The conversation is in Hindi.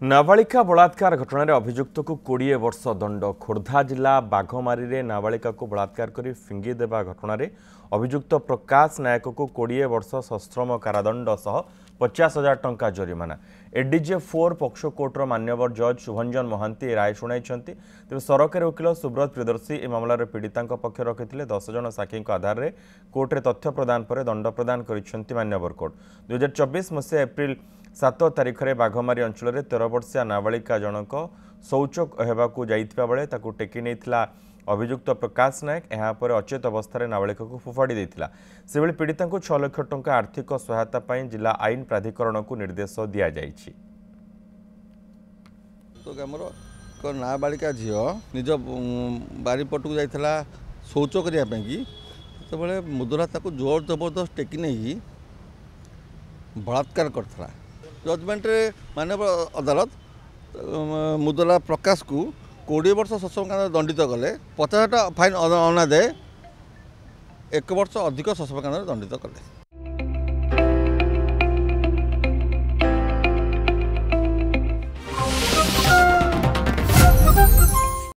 नाबालिका बलात्कार घटना अभियुक्त को 20 वर्ष दंड। खोर्धा जिला बाघमारी नाबालिका को बलात्कार कर फिंगी देवा घटना अभियुक्त प्रकाश नायक को 20 वर्ष सश्रम कारादंड सह 50,000 टंका जरिमाना। एडीजे 4 पक्सो कोर्टर मान्यवर जज शुभंजन महांती राय शुणाई। तेज सरकारी वकिल सुब्रत प्रियदर्शी ए मामलार पीड़िता पक्ष रखिते 10 जन साक्षी आधार में कोर्टे तथ्य प्रदान पर दंड प्रदान कर मान्यवर कोर्ट। 2024 मसीहा एप्रिल 7 तारिख में बाघमारी अंचल 13 वर्षीय नाबालिका जनक शौच होगाकू जाइथिबा बेले ताकू टेकी नेइथिला अभियुक्त प्रकाश नायक। यापर अचेत अवस्था नाबालिका को फोफाड़ी देइथिला। सेबेले पीड़िता को 6 लाख टंका आर्थिक सहायता पाई जिला आईन प्राधिकरण को निर्देश दिया जाइछि। तो हमर नाबालिका झील निज बारीपटू जाइथिला शौच करिया पे कि सेबेले मुदला ताकू जोर जबरदस्त टेकी नहीं बलात्कार करथला। जजमेंट मानव अदालत मुदला प्रकाश को 20 वर्ष सश्रम कारादंड दंडित कले, 50,000 फाइन अनादे 1 वर्ष अधिक सश्रम कारादंड दंडित कले।